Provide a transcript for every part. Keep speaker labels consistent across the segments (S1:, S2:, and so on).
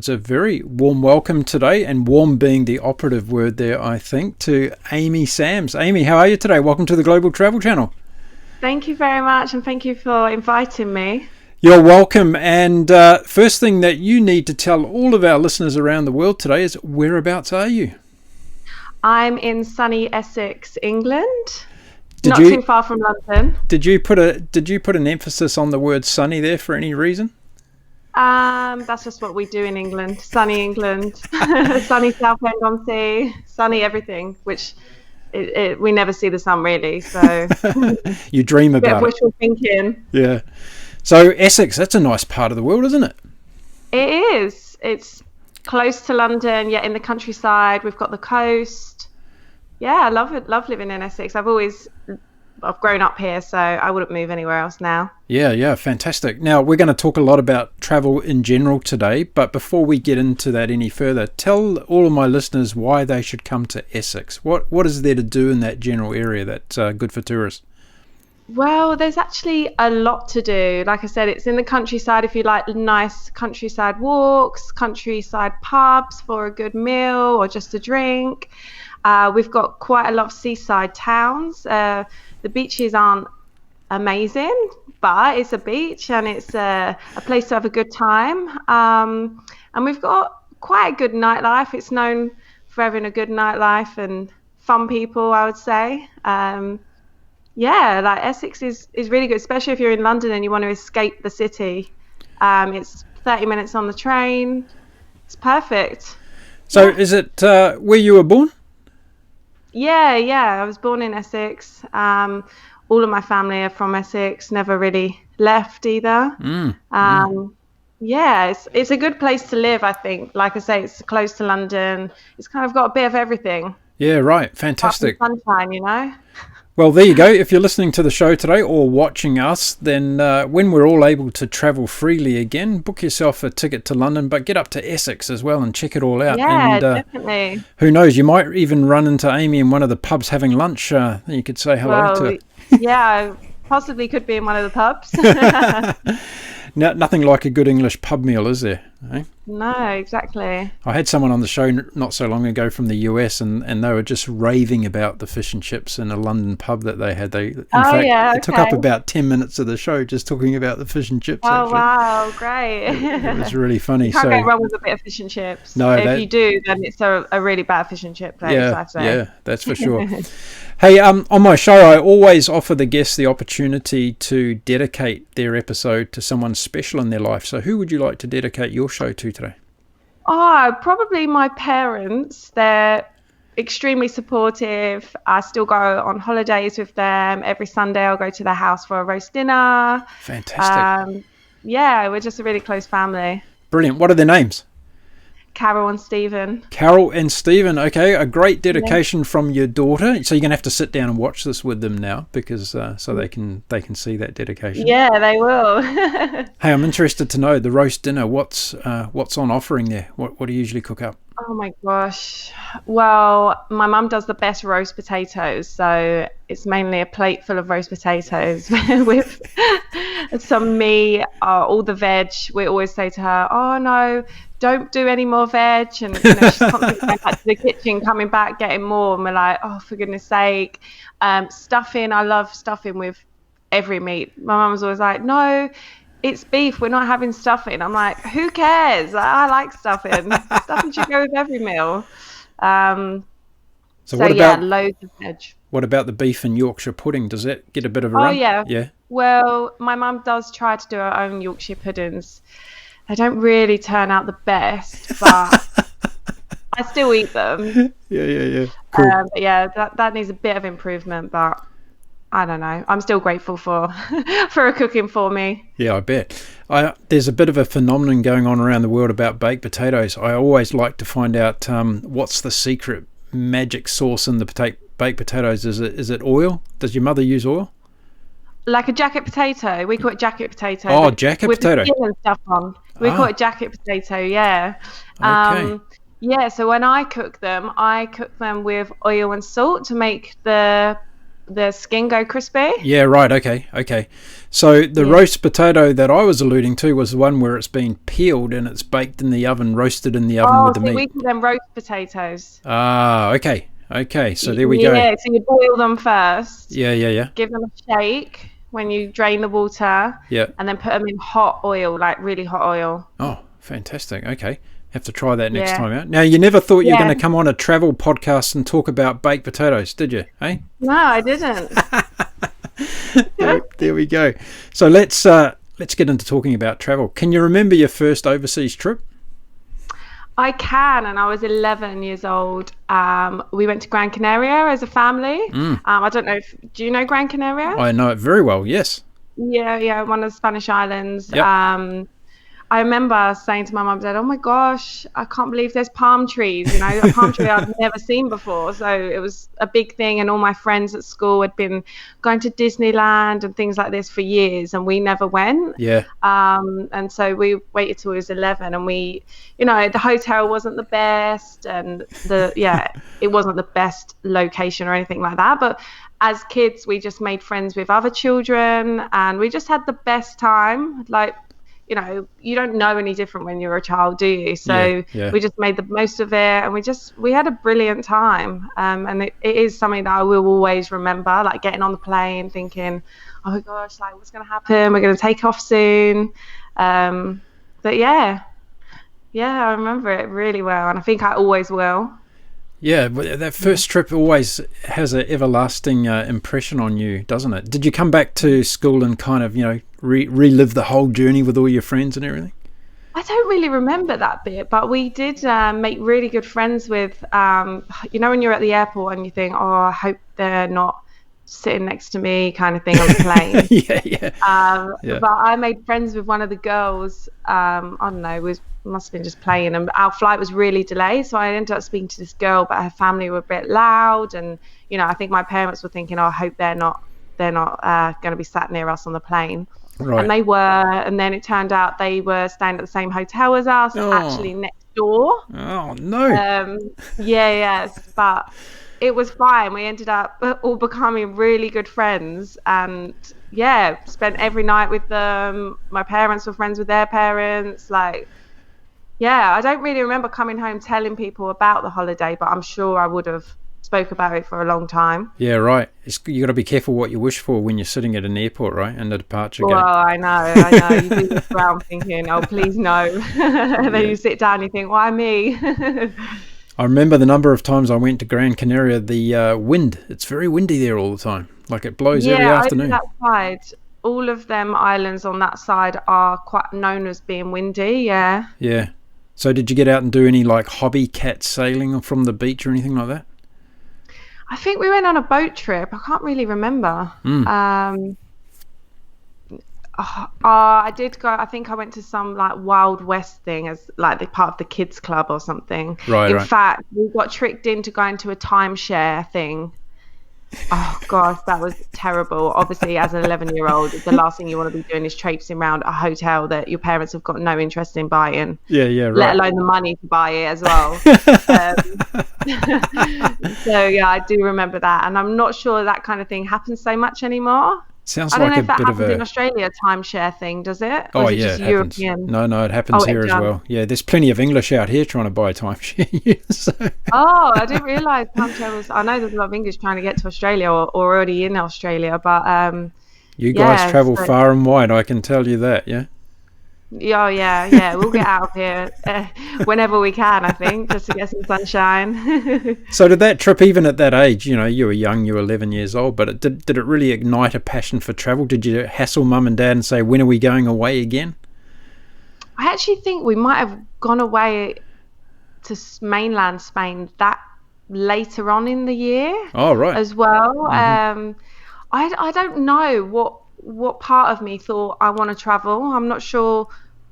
S1: It's a very warm welcome today, and warm being the operative word there, I think, to Aimee Samm. Aimee, how are you today? Welcome to the Global Travel Channel.
S2: Thank you very much, and thank you for inviting me.
S1: You're welcome. And first thing that you need to tell all of our listeners around the world today is, whereabouts are you?
S2: I'm in sunny Essex, England. Not too far from London.
S1: Did you put an emphasis on the word sunny there for any reason?
S2: That's just what we do in England. Sunny England, sunny Southend-on-Sea, sunny everything, which we never see the sun really. So
S1: you dream about it.
S2: Wishful thinking.
S1: Yeah. So Essex, that's a nice part of the world, isn't it? It
S2: is. It's close to London, yet in the countryside. We've got the coast. Yeah, I love it. Love living in Essex. I've grown up here, so I wouldn't move anywhere else now.
S1: Yeah, fantastic. Now, we're going to talk a lot about travel in general today, but before we get into that any further, tell all of my listeners why they should come to Essex. What is there to do in that general area that's good for tourists?
S2: Well, there's actually a lot to do. Like I said, it's in the countryside if you like nice countryside walks, countryside pubs for a good meal or just a drink. We've got quite a lot of seaside towns. The beaches aren't amazing, but it's a beach and it's a place to have a good time. And we've got quite a good nightlife. It's known for having a good nightlife and fun people, I would say. Like Essex is really good, especially if you're in London and you want to escape the city. It's 30 minutes on the train. It's perfect.
S1: So is it where you were born?
S2: Yeah. I was born in Essex. All of my family are from Essex. Never really left either. Yeah, it's a good place to live, I think. Like I say, it's close to London. It's kind of got a bit of everything.
S1: Yeah, right. Fantastic.
S2: Sunshine, you know.
S1: Well, there you go. If you're listening to the show today or watching us, then when we're all able to travel freely again, book yourself a ticket to London, but get up to Essex as well and check it all out.
S2: Yeah, and, definitely.
S1: Who knows, you might even run into Aimee in one of the pubs having lunch. You could say hello to her.
S2: Yeah, possibly could be in one of the pubs.
S1: No, nothing like a good English pub meal, is there? Eh?
S2: No, exactly.
S1: I had someone on the show not so long ago from the US, and they were just raving about the fish and chips in a London pub that they had. It took up about 10 minutes of the show just talking about the fish and chips.
S2: Oh, wow, great.
S1: It was really funny.
S2: You can't go wrong with a bit of fish and chips.
S1: No,
S2: if you do, then it's a really bad fish and chip place, I'd say.
S1: Yeah, that's for sure. Hey, on my show, I always offer the guests the opportunity to dedicate their episode to someone special in their life. So who would you like to dedicate your show to today?
S2: Oh, probably my parents. They're extremely supportive. I still go on holidays with them. Every Sunday I'll go to their house for a roast dinner.
S1: Fantastic.
S2: We're just a really close family.
S1: Brilliant. What are their names?
S2: Carol and Stephen.
S1: Carol and Stephen. Okay, a great dedication from your daughter. So you're going to have to sit down and watch this with them now, because so they can see that dedication.
S2: Yeah, they will.
S1: Hey, I'm interested to know the roast dinner. What's on offering there? What do you usually cook up?
S2: Oh my gosh. Well, my mum does the best roast potatoes, so it's mainly a plate full of roast potatoes with some meat, all the veg. We always say to her, "Oh no, don't do any more veg," and she's constantly going back to the kitchen, coming back, getting more, and we're like, "Oh, for goodness sake." Stuffing, I love stuffing with every meat. My mum was always like, "No, it's beef, we're not having stuffing." I'm like, who cares? I like stuffing. Stuffing should go with every meal. Loads of veg.
S1: What about the beef and Yorkshire pudding? Does that get a bit of a run?
S2: Oh, yeah.
S1: Yeah.
S2: Well, my mum does try to do her own Yorkshire puddings. They don't really turn out the best, but I still eat them.
S1: Yeah. Cool.
S2: That needs a bit of improvement, but I don't know. I'm still grateful for her cooking for me.
S1: Yeah, I bet. There's a bit of a phenomenon going on around the world about baked potatoes. I always like to find out what's the secret magic sauce in the baked potatoes. Is it oil? Does your mother use oil?
S2: Like a jacket potato. We call it jacket potato.
S1: Oh, jacket potato.
S2: With the skin and stuff on. We call it jacket potato, yeah.
S1: Okay.
S2: So when I cook them with oil and salt to make the the skin go crispy.
S1: Yeah, right. Okay. So the roast potato that I was alluding to was the one where it's been peeled and it's baked in the oven, roasted in the oven with the meat.
S2: We call them roast potatoes.
S1: Ah, okay. So there we go.
S2: Yeah, so you boil them first.
S1: Yeah.
S2: Give them a shake when you drain the water.
S1: Yeah.
S2: And then put them in hot oil, like really hot oil.
S1: Oh, fantastic. Okay. Have to try that next time out. Now, you never thought you were going to come on a travel podcast and talk about baked potatoes, did you? Hey?
S2: No, I didn't.
S1: There we go. So let's get into talking about travel. Can you remember your first overseas trip?
S2: I can, and I was 11 years old. We went to Gran Canaria as a family. I don't know do you know Gran Canaria?
S1: I know it very well, yes.
S2: Yeah, one of the Spanish islands.
S1: Yep.
S2: I remember saying to my mum and dad, oh my gosh, I can't believe there's palm trees, a palm tree I'd never seen before. So it was a big thing, and all my friends at school had been going to Disneyland and things like this for years, and we never went.
S1: Yeah.
S2: And so we waited till we was 11, and we, the hotel wasn't the best, and it wasn't the best location or anything like that. But as kids, we just made friends with other children, and we just had the best time. Like, you don't know any different when you're a child, do you? So we just made the most of it, and we had a brilliant time. And it is something that I will always remember, like getting on the plane thinking, oh my gosh, like what's going to happen? We're going to take off soon. But yeah, I remember it really well, and I think I always will.
S1: Yeah, but that first trip always has an everlasting impression on you, doesn't it? Did you come back to school and kind of, relive the whole journey with all your friends and everything?
S2: I don't really remember that bit, but we did make really good friends with, when you're at the airport and you think, oh, I hope they're not sitting next to me kind of thing on the plane. Yeah. But I made friends with one of the girls. I don't know, must have been just playing, and our flight was really delayed, so I ended up speaking to this girl, but her family were a bit loud, and I think my parents were thinking, oh, I hope they're not going to be sat near us on the plane. Right. And they were, and then it turned out they were staying at the same hotel as us, actually next door.
S1: Oh no.
S2: Yes, but it was fine. We ended up all becoming really good friends, and spent every night with them. My parents were friends with their parents. I don't really remember coming home telling people about the holiday, but I'm sure I would have spoke about it for a long time.
S1: Yeah, right. You got to be careful what you wish for when you're sitting at an airport, right? And the departure gate.
S2: Well, I know. You do look around thinking, oh, please no. And then you sit down and you think, why me?
S1: I remember the number of times I went to Gran Canaria, the wind. It's very windy there all the time. Like it blows every afternoon.
S2: That side, all of them islands on that side are quite known as being windy, yeah.
S1: Yeah. So did you get out and do any hobby cat sailing from the beach or anything like that?
S2: I think we went on a boat trip. I can't really remember. I did go. I think I went to some Wild West thing as the part of the kids club or something.
S1: Right.
S2: In fact, we got tricked into going to a timeshare thing. Oh gosh, that was terrible. Obviously, as an 11-year-old, the last thing you want to be doing is traipsing around a hotel that your parents have got no interest in buying.
S1: Yeah, right.
S2: Let alone the money to buy it as well. So yeah, I do remember that, and I'm not sure that kind of thing happens so much anymore.
S1: Sounds
S2: I don't
S1: like
S2: know if
S1: a
S2: that
S1: bit
S2: happens
S1: of a
S2: in Australia, timeshare thing, does it?
S1: Oh
S2: or is
S1: yeah,
S2: it just
S1: it happens.
S2: European?
S1: No, it happens here as well. Yeah, there's plenty of English out here trying to buy a timeshare. So.
S2: Oh, I didn't realise timeshare was. I know there's a lot of English trying to get to Australia or already in Australia, but
S1: you guys travel far and wide. I can tell you that. Yeah.
S2: Oh yeah, we'll get out of here whenever we can, I think, just to get some sunshine.
S1: So did that trip, even at that age, you were young, you were 11 years old, but did it really ignite a passion for travel? Did you hassle mum and dad and say, when are we going away again?
S2: I actually think we might have gone away to mainland Spain that later on in the year.
S1: Oh, right.
S2: As well.
S1: Mm-hmm.
S2: I don't know what part of me thought I want to travel. I'm not sure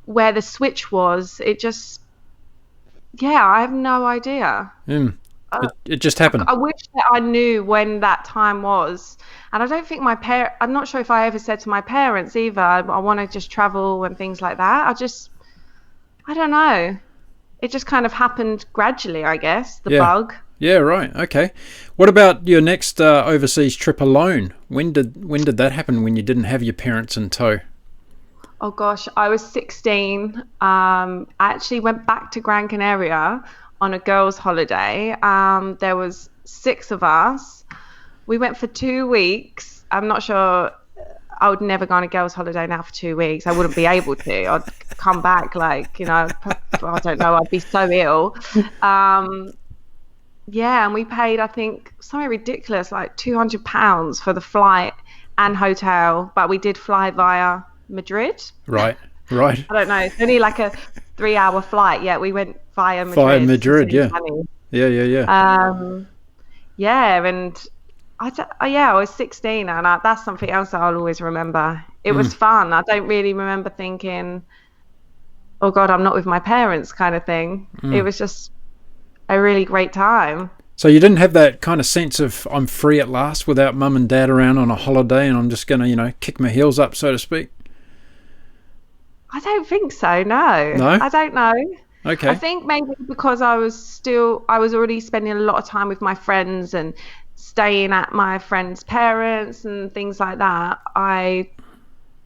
S2: where the switch was. It just, I have no idea.
S1: It just happened.
S2: I wish that I knew when that time was. And I don't think I'm not sure if I ever said to my parents either, I want to just travel and things like that. I don't know. It just kind of happened gradually, I guess, the bug.
S1: Yeah, right. Okay. What about your next overseas trip alone? When did that happen? When you didn't have your parents in tow?
S2: Oh gosh, I was 16. I actually went back to Gran Canaria on a girls' holiday. There was six of us. We went for 2 weeks. I'm not sure. I would never go on a girls' holiday now for 2 weeks. I wouldn't be able to. I'd come back like, I don't know. I'd be so ill. Um, yeah, and we paid, I think, something ridiculous, like £200 for the flight and hotel. But we did fly via Madrid.
S1: Right. Right.
S2: I don't know. It's only like a 3-hour flight. Yeah, we went via
S1: Via
S2: Madrid to
S1: Madrid.
S2: save
S1: Yeah.
S2: money.
S1: Yeah. Yeah. Yeah.
S2: Yeah, and I was 16, and that's something else that I'll always remember. It was fun. I don't really remember thinking, "Oh God, I'm not with my parents," kind of thing. It was just a really great time.
S1: So you didn't have that kind of sense of I'm free at last without mum and dad around on a holiday, and I'm just going to, kick my heels up, so to speak.
S2: I don't think so. No,
S1: No?
S2: I don't know.
S1: Okay.
S2: I think maybe because I was already spending a lot of time with my friends and staying at my friends' parents and things like that. I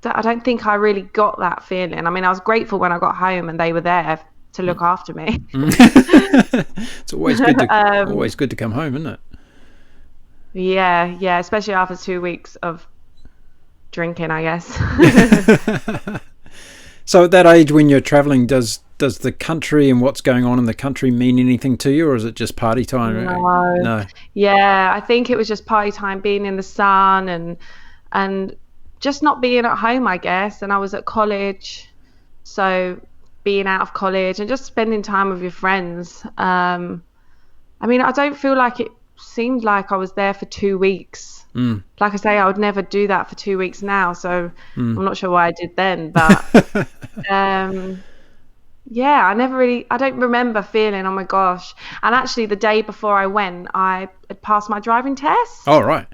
S2: don't think I really got that feeling. I mean, I was grateful when I got home and they were there to look after me.
S1: It's always good to come home, isn't it?
S2: Yeah, especially after 2 weeks of drinking, I guess.
S1: So at that age when you're travelling, does the country and what's going on in the country mean anything to you, or is it just party time?
S2: No. Yeah, I think it was just party time, being in the sun and just not being at home, I guess. And I was at college, so being out of college and just spending time with your friends. I mean, I don't feel like it seemed like I was there for 2 weeks. Like I say, I would never do that for 2 weeks now, so I'm not sure why I did then. But yeah, I don't remember feeling, oh my gosh. And actually, the day before I went, I had passed my driving test.
S1: Oh, right.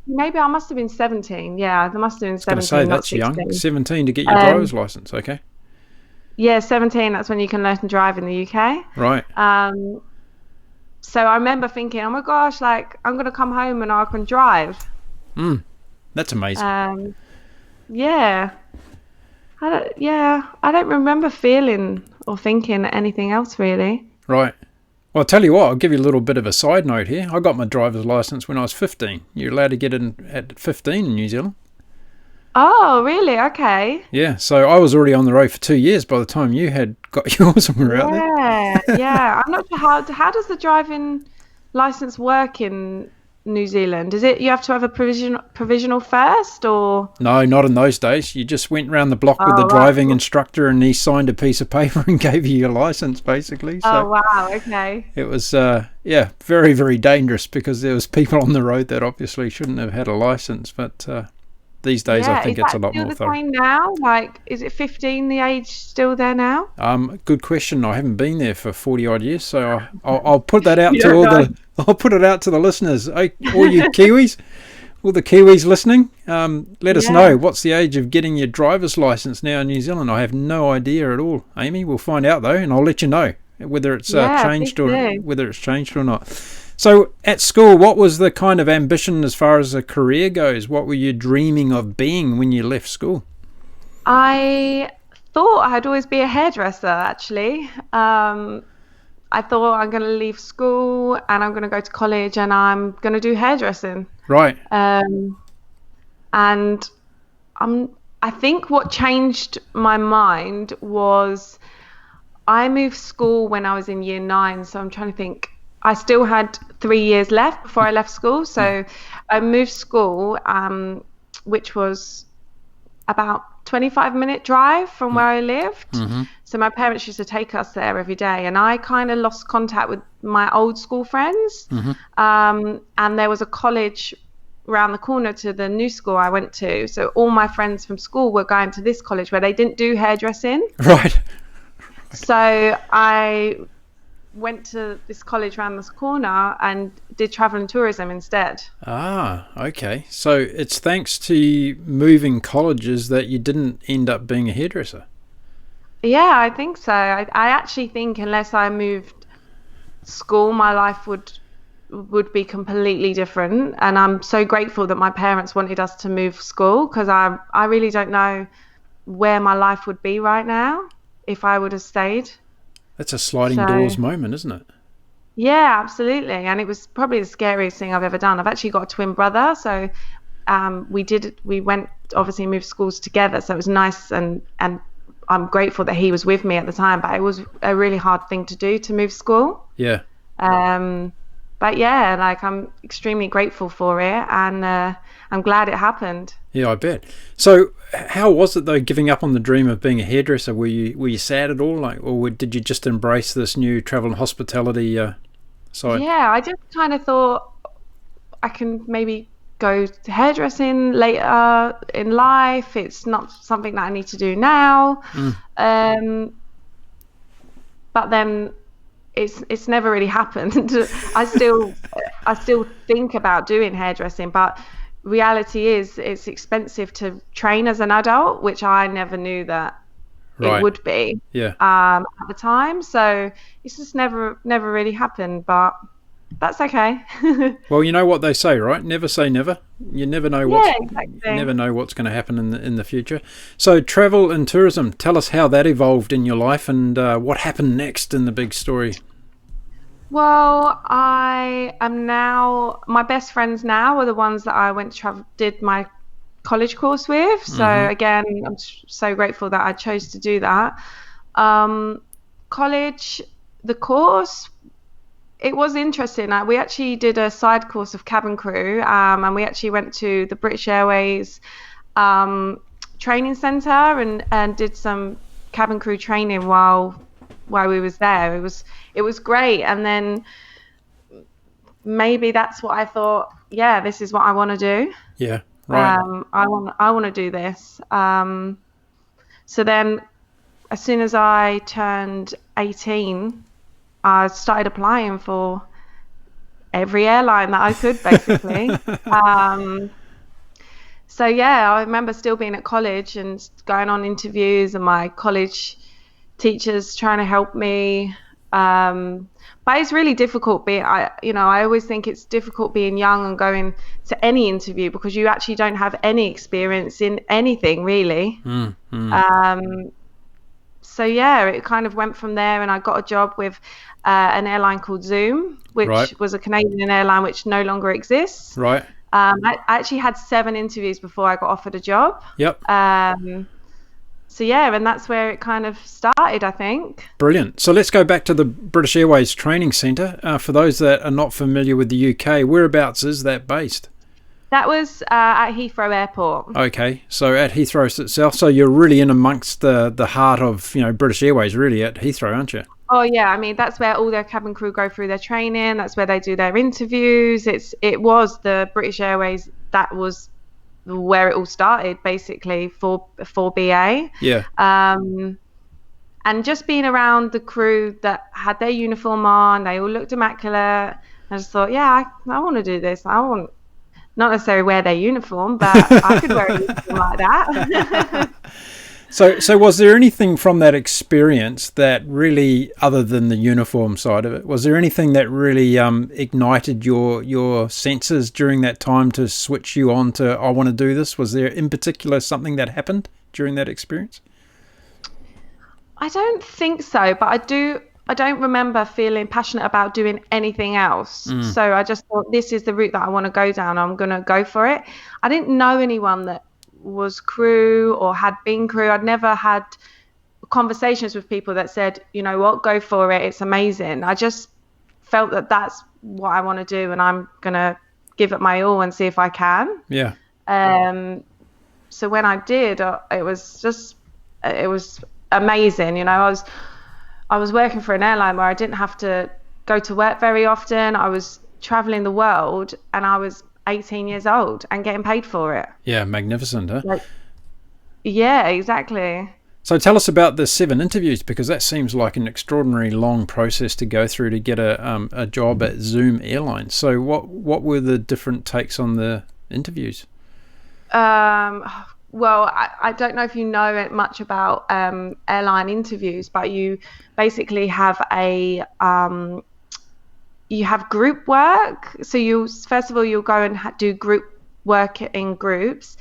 S2: Maybe I must have been 17. Yeah, there must have been 17.
S1: Say,
S2: not
S1: that's
S2: 16.
S1: young. 17 to get your driver's license. Okay.
S2: Yeah, 17. That's when you can learn to drive in the UK.
S1: Right.
S2: So I remember thinking, oh my gosh, like I'm gonna come home and I can drive.
S1: That's amazing.
S2: Yeah. I don't remember feeling or thinking anything else really.
S1: Right. Well, I'll tell you what, I'll give you a little bit of a side note here. I got my driver's license when I was 15. You're allowed to get it at 15 in New Zealand.
S2: Oh, really? Okay.
S1: Yeah, so I was already on the road for 2 years by the time you had got yours and were out there.
S2: Yeah. I'm not sure how does the driving license work in New Zealand? Is it you have to have a provisional first, or?
S1: No, not in those days. You just went round the block with the driving instructor and he signed a piece of paper and gave you your license, basically. So
S2: oh, wow. Okay.
S1: it was, very, very dangerous because there was people on the road that obviously shouldn't have had a license, but these days I think it's a lot more thorough.
S2: Is that still the same now? Like, is it 15, the age still there now?
S1: Good question. I haven't been there for 40 odd years, so I'll put that out to I'll put it out to the listeners. All you Kiwis, all the Kiwis listening, let us know what's the age of getting your driver's license now in New Zealand. I have no idea at all, Amy. We'll find out though, and I'll let you know whether it's changed or not. So at school, what was the kind of ambition as far as a career goes? What were you dreaming of being when you left school?
S2: I thought I'd always be a hairdresser, actually. I thought I'm going to leave school and I'm going to go to college and I'm going to do hairdressing.
S1: Right.
S2: And I think what changed my mind was I moved school when I was in year 9, so I'm trying to think. I still had 3 years left before I left school, so I moved school, which was about 25-minute drive from where I lived. Mm-hmm. So my parents used to take us there every day, and I kind of lost contact with my old school friends. Mm-hmm. And there was a college around the corner to the new school I went to, so all my friends from school were going to this college where they didn't do hairdressing.
S1: Right.
S2: So I went to this college around this corner and did travel and tourism instead. Ah,
S1: okay. So it's thanks to moving colleges that you didn't end up being a hairdresser.
S2: Yeah, I think so. I actually think unless I moved school, my life would would be completely different. And I'm so grateful that my parents wanted us to move school, because I really don't know where my life would be right now if I would have stayed.
S1: That's a sliding
S2: So
S1: doors moment, isn't it?
S2: yeah, absolutely. And it was probably the scariest thing I've ever done. I've actually got a twin brother, so we went, obviously moved schools together, so it was nice, and I'm grateful that he was with me at the time, but it was a really hard thing to do, to move school.
S1: Yeah.
S2: But yeah, like, I'm extremely grateful for it, and I'm glad it happened.
S1: Yeah, I bet. So how was it though, giving up on the dream of being a hairdresser? Were you sad at all, like, or did you just embrace this new travel and hospitality side?
S2: Yeah, I just kind of thought I can maybe go to hairdressing later in life. It's not something that I need to do now. But then it's never really happened. I still think about doing hairdressing, but reality is it's expensive to train as an adult, which I never knew that
S1: Right.
S2: it would be
S1: Yeah.
S2: at the time. So it's just never really happened, but that's okay.
S1: Well, you know what they say, right? Never say never. You never know
S2: Yeah, exactly.
S1: you never know what's going to happen in the future. So, travel and tourism. Tell us how that evolved in your life, and what happened next in the big story.
S2: Well, I am now, my best friends now are the ones that I went to travel, did my college course with. So again, I'm so grateful that I chose to do that. College, the course, it was interesting. We actually did a side course of cabin crew, and we actually went to the British Airways training centre, and did some cabin crew training while we was there. It was great. And then maybe that's what I thought, yeah, this is what I want to do.
S1: Yeah, right.
S2: I want to do this. So then as soon as I turned 18, I started applying for every airline that I could, basically. So yeah, I remember still being at college and going on interviews, and my college teachers trying to help me. But it's really difficult I always think it's difficult being young and going to any interview, because you actually don't have any experience in anything, really. So yeah, it kind of went from there, and I got a job with an airline called Zoom, which
S1: Right.
S2: was a Canadian airline which no longer exists.
S1: Right.
S2: I actually had 7 interviews before I got offered a job.
S1: Yep.
S2: So yeah, and that's where it kind of started, I think.
S1: Brilliant. So let's go back to the British Airways Training Centre. For those that are not familiar with the UK, whereabouts is that based?
S2: That was at Heathrow Airport.
S1: Okay, so at Heathrow itself. So you're really in amongst the heart of British Airways, really, at Heathrow, aren't you?
S2: Oh yeah, I mean, that's where all their cabin crew go through their training. That's where they do their interviews. It was the British Airways, that was where it all started, basically, for BA.
S1: Yeah.
S2: And just being around the crew that had their uniform on, they all looked immaculate. I just thought, yeah, I want to do this. I want, not necessarily wear their uniform, but I could wear a uniform like that.
S1: So was there anything from that experience that really, other than the uniform side of it, was there anything that really ignited your senses during that time to switch you on to, I want to do this? Was there in particular something that happened during that experience?
S2: I don't think so, but I don't remember feeling passionate about doing anything else. So I just thought, this is the route that I want to go down. I'm going to go for it. I didn't know anyone that was crew or had been crew. I'd never had conversations with people that said, you know what, go for it, it's amazing. I just felt that that's what I want to do, and I'm going to give it my all and see if I can.
S1: Yeah.
S2: So when I did, it was amazing. I was working for an airline where I didn't have to go to work very often. I was traveling the world, and I was 18 years old and getting paid for it.
S1: Yeah, magnificent, huh?
S2: Yeah, exactly.
S1: So tell us about the 7 interviews, because that seems like an extraordinary long process to go through to get a job at Zoom Airlines. So what were the different takes on the interviews?
S2: Well, I don't know if you know much about airline interviews, but you basically have you have group work. So first of all, you'll go and do group work in groups.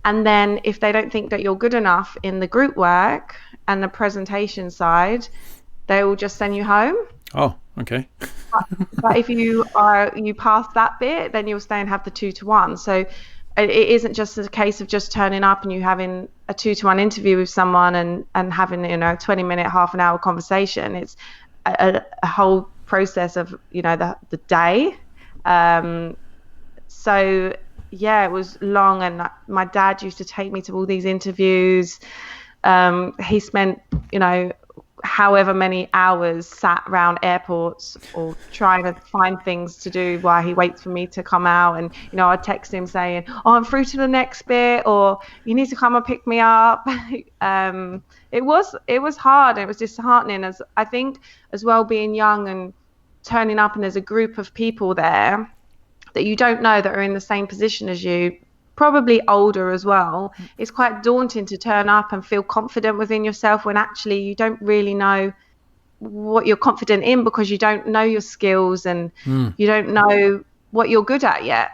S2: And then if they don't think that you're good enough in the group work and the presentation side, they will just send you home.
S1: Oh, okay.
S2: But if you pass that bit, then you'll stay and have the 2-to-1. So it isn't just a case of just turning up and you having a 2-to-1 interview with someone and having, a 20-minute, half an hour conversation. It's a whole process of, the day. So yeah, it was long, and my dad used to take me to all these interviews. He spent, however many hours sat around airports or trying to find things to do while he waits for me to come out. And, I'd text him saying, oh, I'm through to the next bit, or you need to come and pick me up. It was hard. It was disheartening, as I think, as well, being young and turning up and there's a group of people there that you don't know that are in the same position as you, probably older as well. It's quite daunting to turn up and feel confident within yourself when actually you don't really know what you're confident in, because you don't know your skills and you don't know what you're good at yet.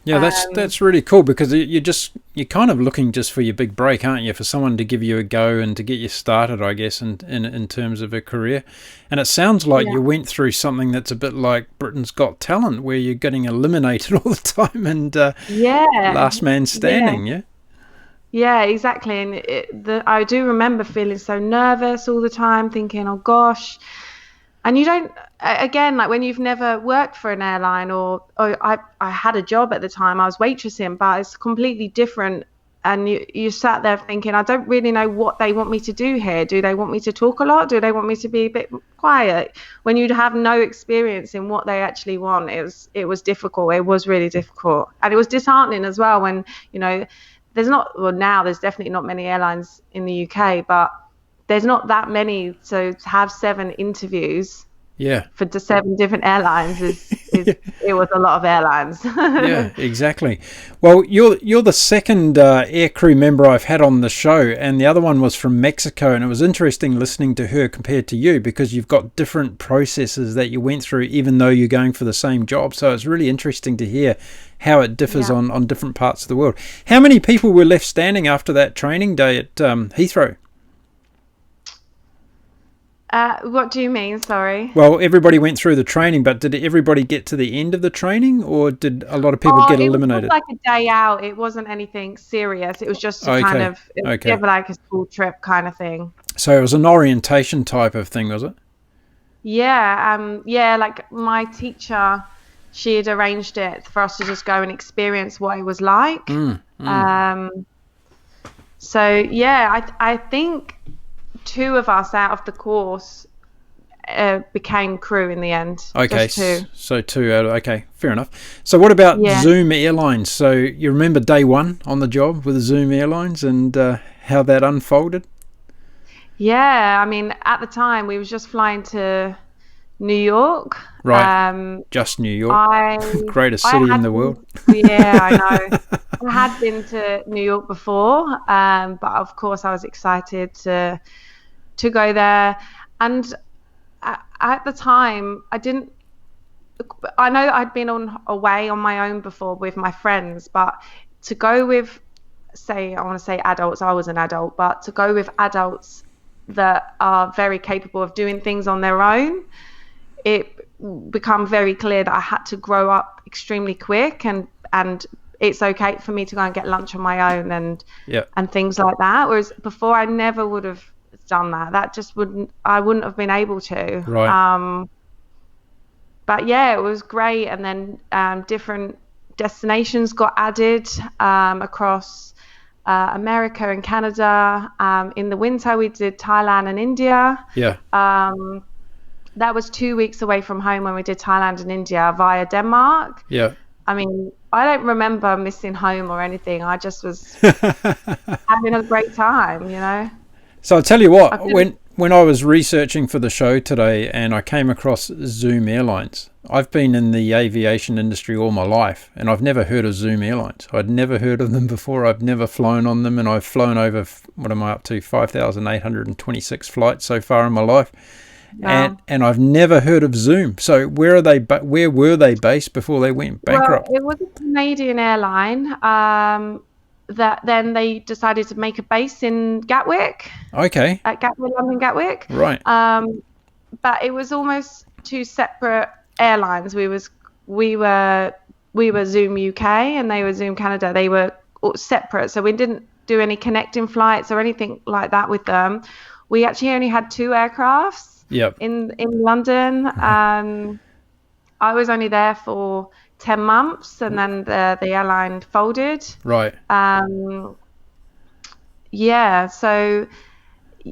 S1: Yeah, that's really cool, because you're kind of looking just for your big break, aren't you? For someone to give you a go and to get you started, I guess, in terms of a career. And it sounds like you went through something that's a bit like Britain's Got Talent, where you're getting eliminated all the time and last man standing.
S2: Yeah, exactly. And I do remember feeling so nervous all the time, thinking, oh gosh. And you don't, again, like when you've never worked for an airline, or I had a job at the time, I was waitressing, but it's completely different. And you sat there thinking, I don't really know what they want me to do here. Do they want me to talk a lot? Do they want me to be a bit quiet? When you'd have no experience in what they actually want, it was difficult. It was really difficult. And it was disheartening as well when, now there's definitely not many airlines in the UK, but there's not that many, so to have 7 interviews for the 7 different airlines it was a lot of airlines.
S1: Yeah, exactly. Well, you're the second aircrew member I've had on the show, and the other one was from Mexico, and it was interesting listening to her compared to you, because you've got different processes that you went through even though you're going for the same job. So it's really interesting to hear how it differs on different parts of the world. How many people were left standing after that training day at Heathrow?
S2: What do you mean? Sorry.
S1: Well, everybody went through the training, but did everybody get to the end of the training, or did a lot of people get eliminated?
S2: It was like a day out. It wasn't anything serious. It was just kind of like a school trip kind of thing.
S1: So it was an orientation type of thing, was it?
S2: Yeah. Like my teacher, she had arranged it for us to just go and experience what it was like. So yeah, I think 2 of us out of the course became crew in the end.
S1: Okay,
S2: just 2.
S1: So 2 out of, okay, fair enough. So what about Zoom Airlines? So you remember day 1 on the job with Zoom Airlines and how that unfolded?
S2: Yeah, I mean, at the time we was just flying to New York.
S1: Right, just New York, greatest city in the world.
S2: Yeah, I know. I had been to New York before, but of course I was excited to go there. And at the time, I know that I'd been away on my own before with my friends, but to go with, I want to say adults, I was an adult, but to go with adults that are very capable of doing things on their own, it became very clear that I had to grow up extremely quick, and it's okay for me to go and get lunch on my own and things like that. Whereas before, I never would have done that. I wouldn't have been able to.
S1: Right.
S2: But yeah, it was great. And then different destinations got added across America and Canada. In the winter, we did Thailand and India.
S1: Yeah.
S2: That was 2 weeks away from home when we did Thailand and India via Denmark.
S1: Yeah.
S2: I mean, I don't remember missing home or anything. I just was having a great time,
S1: So I'll tell you what, when I was researching for the show today and I came across Zoom Airlines, I've been in the aviation industry all my life and I've never heard of Zoom Airlines. I'd never heard of them before. I've never flown on them, and I've flown over, what am I up to, 5,826 flights so far in my life. and I've never heard of Zoom. So where were they based before they went bankrupt?
S2: Well, it was a Canadian airline that then they decided to make a base in Gatwick.
S1: Okay.
S2: At Gatwick, London Gatwick.
S1: Right.
S2: But it was almost two separate airlines. We were Zoom UK and they were Zoom Canada. They were separate, so we didn't do any connecting flights or anything like that with them. We actually only had 2 aircrafts.
S1: Yep.
S2: In London. I was only there for 10 months and then the airline folded.
S1: Right.
S2: Yeah, so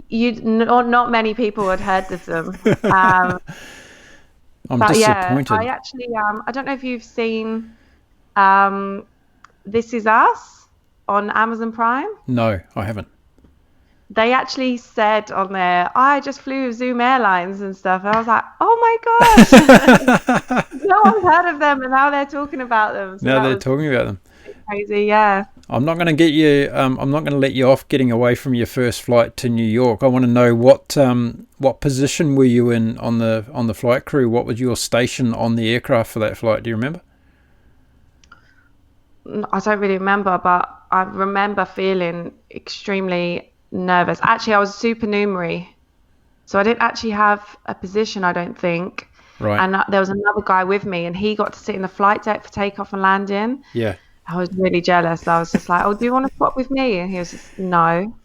S2: not many people had heard of them.
S1: I'm disappointed.
S2: Yeah, I actually I don't know if you've seen This Is Us on Amazon Prime.
S1: No, I haven't.
S2: They actually said on there, I just flew with Zoom Airlines and stuff. And I was like, oh my gosh. No one's heard of them and now they're talking about them. So
S1: now they're talking about them.
S2: Crazy, yeah.
S1: I'm not going to get you. I'm not going to let you off getting away from your first flight to New York. I want to know what position were you in on the flight crew? What was your station on the aircraft for that flight? Do you remember?
S2: I don't really remember, but I remember feeling extremely nervous. Actually, I was supernumerary, so I didn't actually have a position, I don't think.
S1: Right.
S2: And there was another guy with me, and he got to sit in the flight deck for takeoff and landing.
S1: Yeah.
S2: I was really jealous. I was just like, oh, do you want to swap with me? And he was just, no.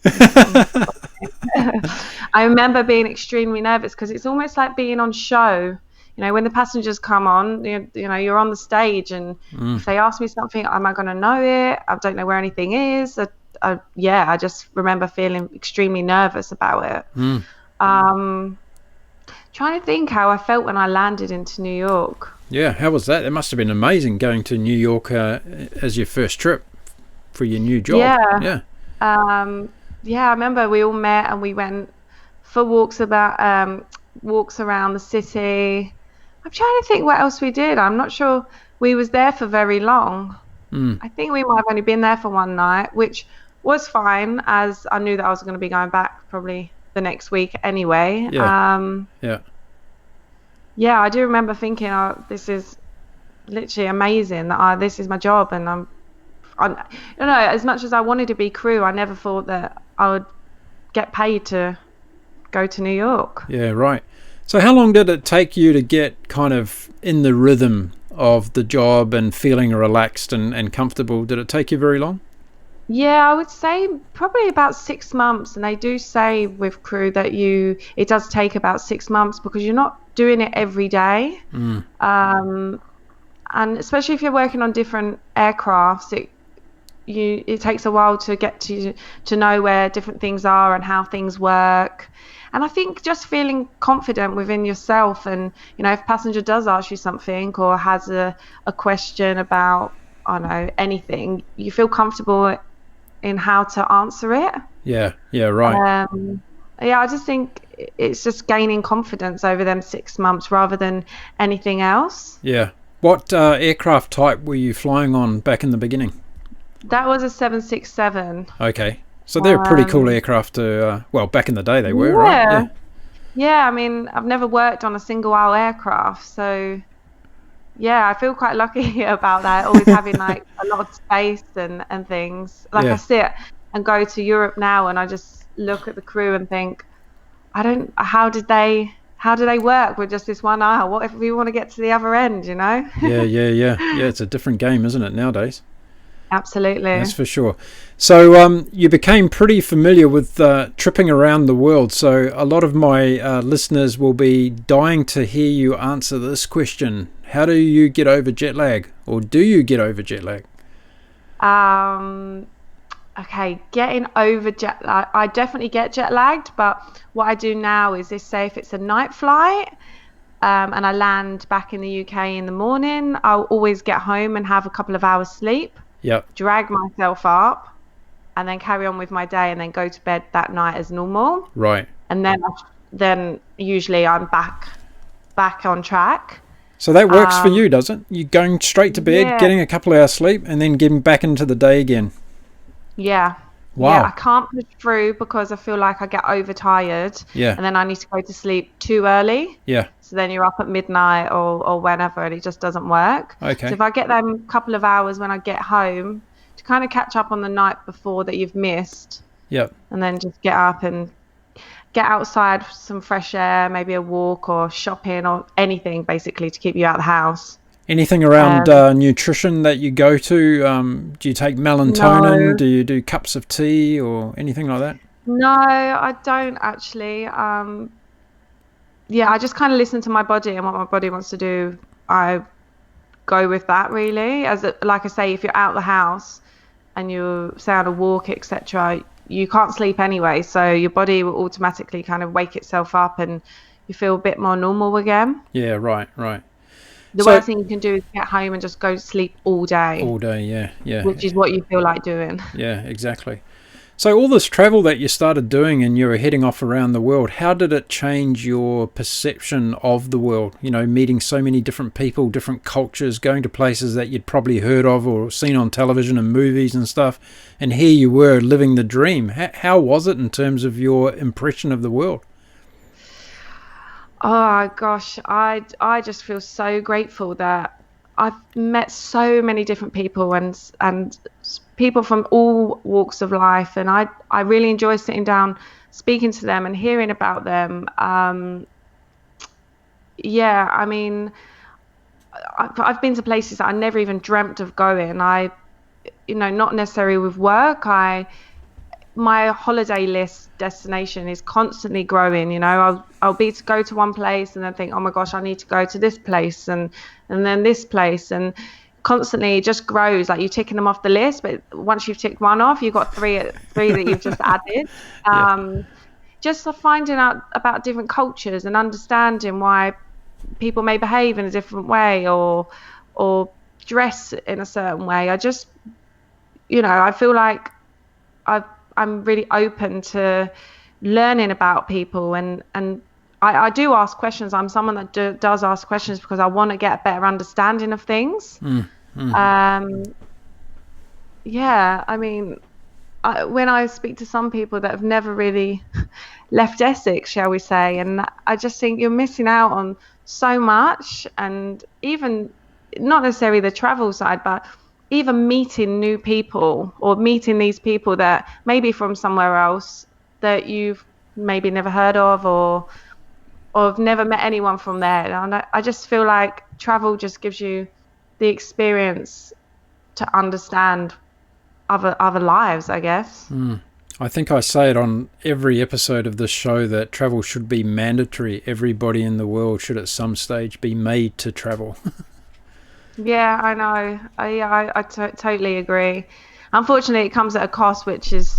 S2: I remember being extremely nervous because it's almost like being on show. You know, when the passengers come on, you know, you're on the stage, and if they ask me something, am I going to know it? I don't know where anything is. I just remember feeling extremely nervous about it. Trying to think how I felt when I landed into New York.
S1: Yeah, how was that? It must have been amazing going to New York as your first trip for your new job.
S2: Yeah. I remember we all met and we went for walks around the city. I'm trying to think what else we did. I'm not sure we was there for very long. I think we might have only been there for one night, which was fine, as I knew that I was going to be going back probably the next week anyway. Yeah, I do remember thinking, oh, this is literally amazing, that this is my job, and I don't know, as much as I wanted to be crew, I never thought that I would get paid to go to New York.
S1: Yeah, right. So how long did it take you to get kind of in the rhythm of the job and feeling relaxed and comfortable? Did it take you very long?
S2: Yeah, I would say probably about 6 months, and they do say with crew that it does take about 6 months because you're not doing it every day. And especially if you're working on different aircrafts, it takes a while to get to know where different things are and how things work. And I think just feeling confident within yourself, and you know, if a passenger does ask you something or has a question about, I don't know, anything, you feel comfortable in how to answer it. Yeah,
S1: right.
S2: I just think it's just gaining confidence over them 6 months rather than anything else.
S1: Yeah. What aircraft type were you flying on back in the beginning?
S2: That was a 767.
S1: Okay. So they're a pretty cool aircraft to, back in the day they were, right?
S2: Yeah, I mean, I've never worked on a single aisle aircraft, so yeah, I feel quite lucky about that, always having like a lot of space and things. Like I sit and go to Europe now and I just look at the crew and think, how do they work with just this one aisle? What if we want to get to the other end, you know?
S1: Yeah, it's a different game, isn't it, nowadays?
S2: Absolutely.
S1: That's for sure. So you became pretty familiar with tripping around the world. So a lot of my listeners will be dying to hear you answer this question. How do you get over jet lag? Or do you get over jet lag?
S2: Okay, getting over jet lag. I definitely get jet lagged, but what I do now is say if it's a night flight and I land back in the UK in the morning, I'll always get home and have a couple of hours sleep.
S1: Yep.
S2: Drag myself up and then carry on with my day and then go to bed that night as normal.
S1: Right.
S2: And then usually I'm back on track.
S1: So that works for you, does it? You're going straight to bed, getting a couple of hours sleep, and then getting back into the day again.
S2: Yeah. Yeah, I
S1: Wow.
S2: can't push through because I feel like I get overtired
S1: Yeah.
S2: and then I need to go to sleep too early.
S1: Yeah.
S2: So then you're up at midnight or whenever, and it just doesn't work. So
S1: Okay.
S2: if I get them couple of hours when I get home to kind of catch up on the night before that you've missed,
S1: Yep.
S2: and then just get up and get outside for some fresh air, maybe a walk or shopping or anything basically to keep you out of the house.
S1: Anything around
S2: Um,
S1: nutrition that you go to? Do you take melatonin?
S2: no,
S1: Do you do cups of tea or anything like that?
S2: no, I don't actually. Yeah, I just kind of listen to my body and what my body wants to do. I go with that really. Like I say, if you're out the house and you say on a walk, etc., you can't sleep anyway, so your body will automatically kind of wake itself up and you feel a bit more normal again.
S1: Yeah, right, right.
S2: The
S1: So
S2: worst thing you can do is get home and just go to sleep all day,
S1: all day, yeah, yeah,
S2: which is what you feel like doing.
S1: yeah, exactly. So all this travel that you started doing and you were heading off around the world, how did it change your perception of the world? You know, meeting so many different people, different cultures, going to places that you'd probably heard of or seen on television and movies and stuff, and here you were living the dream. How was it in terms of your impression of the world?
S2: Oh gosh, I just feel so grateful that I've met so many different people and people from all walks of life, and I really enjoy sitting down, speaking to them and hearing about them. Yeah, I mean, I've been to places that I never even dreamt of going. Not necessarily with work. My holiday list destination is constantly growing. I'll be to go to one place and then think, oh my gosh, I need to go to this place and then this place, and constantly it just grows. Like you're ticking them off the list, but once you've ticked one off, you've got three that you've just added.
S1: Yeah,
S2: Just finding out about different cultures and understanding why people may behave in a different way or dress in a certain way. I feel like I've I'm really open to learning about people, and I do ask questions. I'm someone that does ask questions because I want to get a better understanding of things. Um, yeah, I mean, when I speak to some people that have never really left Essex, shall we say, and I just think you're missing out on so much, and even not necessarily the travel side, but even meeting new people or meeting these people that maybe from somewhere else that you've maybe never heard of or have never met anyone from there. And I just feel like travel just gives you the experience to understand other lives, I guess.
S1: I think I say it on every episode of this show that travel should be mandatory. Everybody in the world should at some stage be made to travel.
S2: Yeah, I know. Totally agree. Unfortunately, it comes at a cost, which is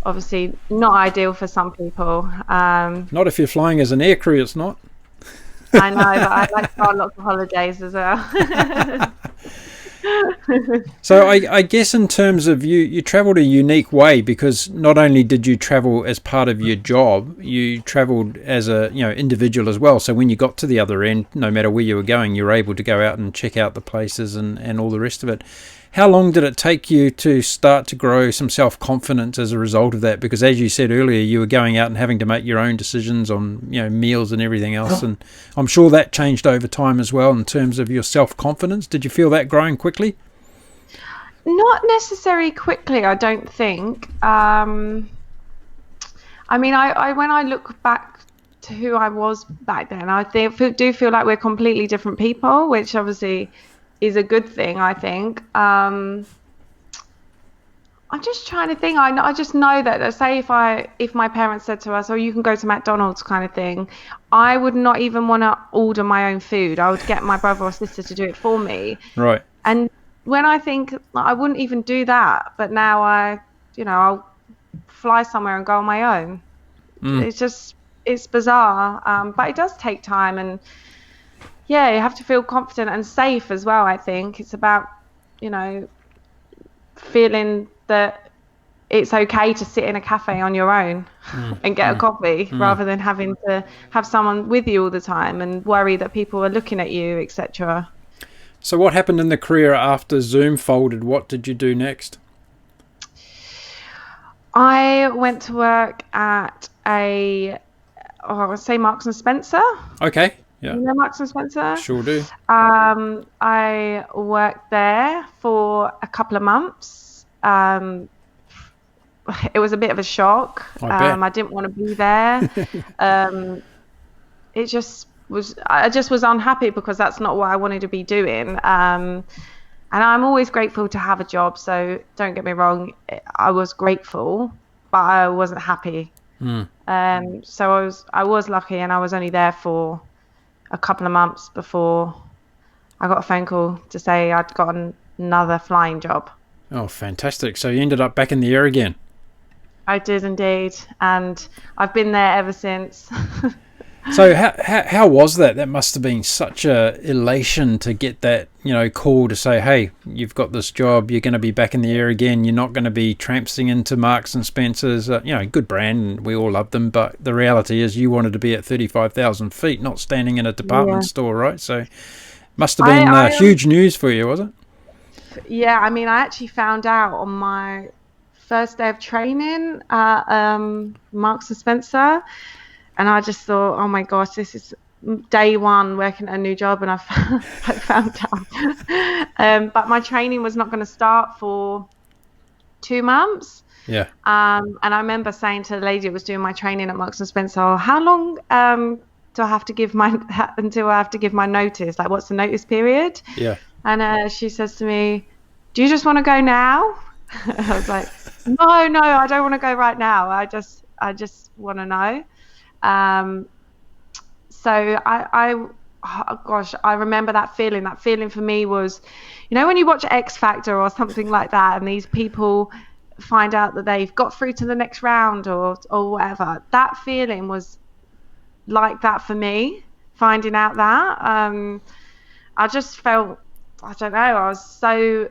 S2: obviously not ideal for some people.
S1: Not if you're flying as an aircrew, it's not.
S2: I know, but I like to go on lots of holidays as well.
S1: So I guess in terms of you travelled a unique way, because not only did you travel as part of your job, you travelled as a individual as well. So when you got to the other end, no matter where you were going, you were able to go out and check out the places and all the rest of it. How long did it take you to start to grow some self-confidence as a result of that? Because as you said earlier, you were going out and having to make your own decisions on meals and everything else, and I'm sure that changed over time as well in terms of your self-confidence. Did you feel that growing quickly?
S2: Not necessarily quickly, I don't think. I mean, I when I look back to who I was back then, do feel like we're completely different people, which obviously is a good thing, I think. I'm just trying to think. I just know that, say, if my parents said to us, "Oh, you can go to McDonald's," kind of thing, I would not even want to order my own food. I would get my brother or sister to do it for me.
S1: Right.
S2: And when I think I wouldn't even do that, but now I'll fly somewhere and go on my own. It's bizarre, but it does take time, and yeah, you have to feel confident and safe as well. I think it's about feeling that it's okay to sit in a cafe on your own and get a coffee rather than having to have someone with you all the time and worry that people are looking at you, etc.
S1: So what happened in the career after Zoom folded? What did you do next?
S2: I went to work at I would say Marks and Spencer.
S1: Okay. Yeah.
S2: You know Marks and Spencer?
S1: Sure do.
S2: I worked there for a couple of months. It was a bit of a shock.
S1: I bet.
S2: I didn't want to be there. Um, it just was. I just was unhappy because that's not what I wanted to be doing. And I'm always grateful to have a job. So don't get me wrong. I was grateful, but I wasn't happy. So I was lucky, and I was only there for a couple of months before I got a phone call to say I'd got another flying job.
S1: Oh, fantastic. So you ended up back in the air again.
S2: I did indeed, and I've been there ever since.
S1: So how was that? That must have been such a elation to get that, call to say, hey, you've got this job, you're going to be back in the air again, you're not going to be trampsing into Marks and Spencer's, good brand, and we all love them, but the reality is you wanted to be at 35,000 feet, not standing in a department store, right? So must have been huge news for you, was it?
S2: Yeah, I mean, I actually found out on my first day of training at Marks and Spencer. And I just thought, oh my gosh, this is day one working at a new job, and I found out. But my training was not going to start for 2 months.
S1: Yeah.
S2: And I remember saying to the lady who was doing my training at Marks and Spencer, oh, how long do I have to give until I have to give my notice? Like, what's the notice period?
S1: Yeah.
S2: And she says to me, do you just want to go now? I was like, no, I don't want to go right now. I just want to know. So I remember that feeling. That feeling for me was, when you watch X Factor or something like that, and these people find out that they've got through to the next round or whatever. That feeling was like that for me, finding out that. I just felt, I don't know, I was so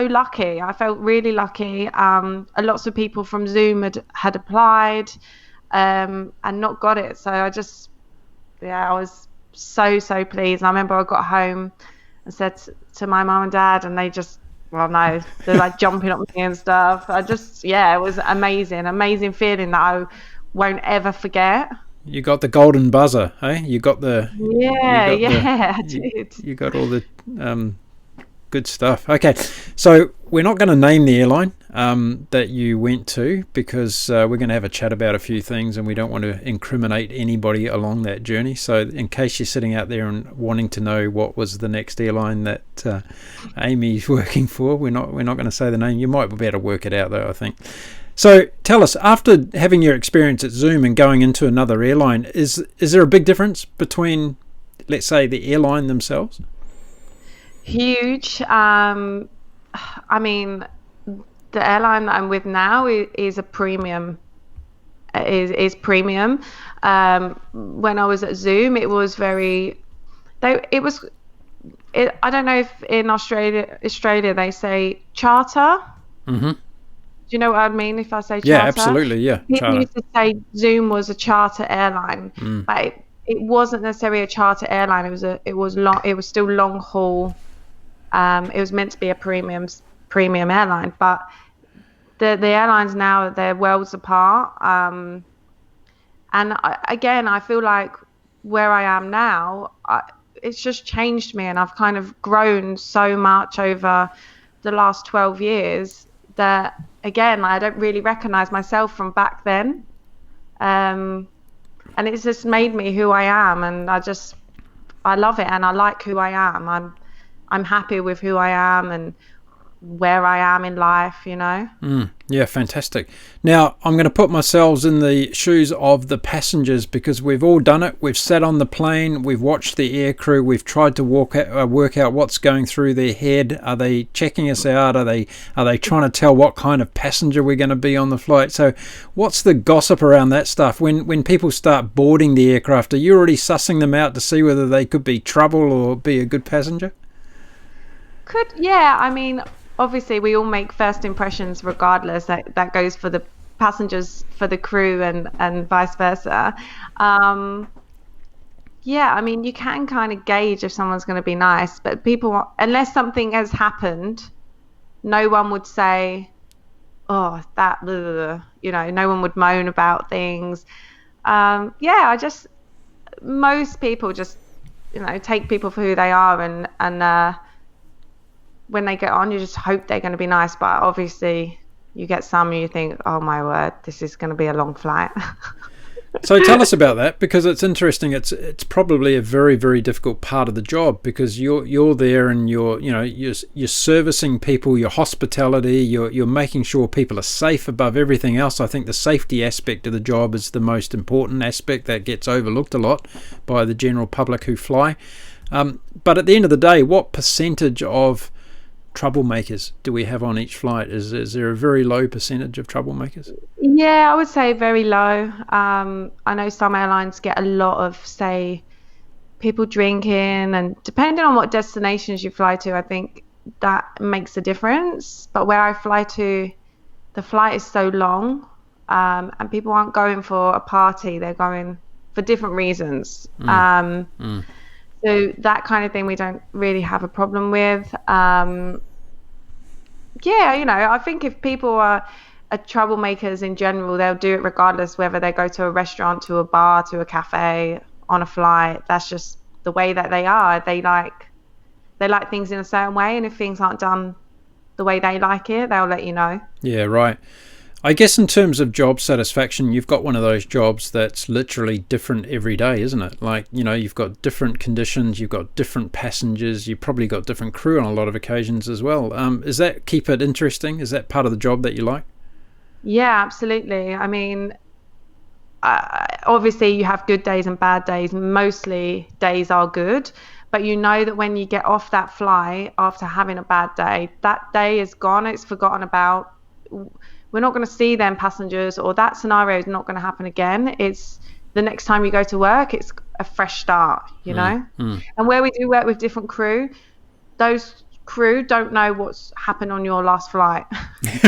S2: lucky. I felt really lucky. Lots of people from Zoom had applied. And not got it. So I was so pleased. And I remember I got home and said to my mum and dad, and they just, they're like jumping up me and stuff. It was amazing feeling that I won't ever forget.
S1: You got the golden buzzer, eh? You got the...
S2: I did.
S1: You got all the good stuff. Okay, so we're not going to name the airline that you went to, because we're going to have a chat about a few things, and we don't want to incriminate anybody along that journey. So in case you're sitting out there and wanting to know what was the next airline that Aimee's working for, we're not going to say the name. You might be able to work it out though, I think. So tell us, after having your experience at Zoom and going into another airline, is there a big difference between, let's say, the airline themselves?
S2: Huge. I mean, the airline that I'm with now is a premium. Is premium. When I was at Zoom, it was very. I don't know if in Australia they say charter.
S1: Mm-hmm.
S2: Do you know what I mean if I say charter?
S1: Yeah, absolutely. Yeah.
S2: People used to say Zoom was a charter airline, but it wasn't necessarily a charter airline. It was still long haul. It was meant to be a premium airline, but the airlines now, they're worlds apart. And I feel like where I am now, it's just changed me, and I've kind of grown so much over the last 12 years that, again, I don't really recognize myself from back then. And it's just made me who I am, and I love it, and I like who I am. I'm happy with who I am and where I am in life,
S1: Yeah, fantastic. Now, I'm going to put myself in the shoes of the passengers, because we've all done it. We've sat on the plane, we've watched the aircrew, we've tried to work out what's going through their head. Are they checking us out? Are they trying to tell what kind of passenger we're going to be on the flight? So what's the gossip around that stuff? When people start boarding the aircraft, are you already sussing them out to see whether they could be trouble or be a good passenger?
S2: I mean, obviously we all make first impressions regardless. That goes for the passengers, for the crew, and vice versa. I mean, you can kind of gauge if someone's going to be nice, but people, unless something has happened, no one would say, oh, that, ugh, no one would moan about things. Most people just, take people for who they are, and when they get on, you just hope they're going to be nice. But obviously, you get some and you think, oh my word, this is going to be a long flight.
S1: So tell us about that, because it's interesting. It's probably a very, very difficult part of the job, because you're there and you're servicing people, your hospitality, you're making sure people are safe above everything else. I think the safety aspect of the job is the most important aspect that gets overlooked a lot by the general public who fly. But at the end of the day, what percentage of troublemakers do we have on each flight? Is there a very low percentage of troublemakers?
S2: Yeah, I would say very low. I know some airlines get a lot of, say, people drinking, and depending on what destinations you fly to, I think that makes a difference. But where I fly to, the flight is so long, and people aren't going for a party, they're going for different reasons. So that kind of thing we don't really have a problem with. I think if people are troublemakers in general, they'll do it regardless whether they go to a restaurant, to a bar, to a cafe, on a flight. That's just the way that they are. They like things in a certain way, and if things aren't done the way they like it, they'll let you know.
S1: Yeah, right. I guess in terms of job satisfaction, you've got one of those jobs that's literally different every day, isn't it? Like, you've got different conditions, you've got different passengers, you've probably got different crew on a lot of occasions as well. Does that keep it interesting? Is that part of the job that you like?
S2: Yeah, absolutely. I mean, obviously you have good days and bad days. Mostly days are good, but you know that when you get off that flight after having a bad day, that day is gone, it's forgotten about. We're not going to see them passengers, or that scenario is not going to happen again. It's the next time you go to work, it's a fresh start, know. And where we do work with different crew, those crew don't know what's happened on your last flight,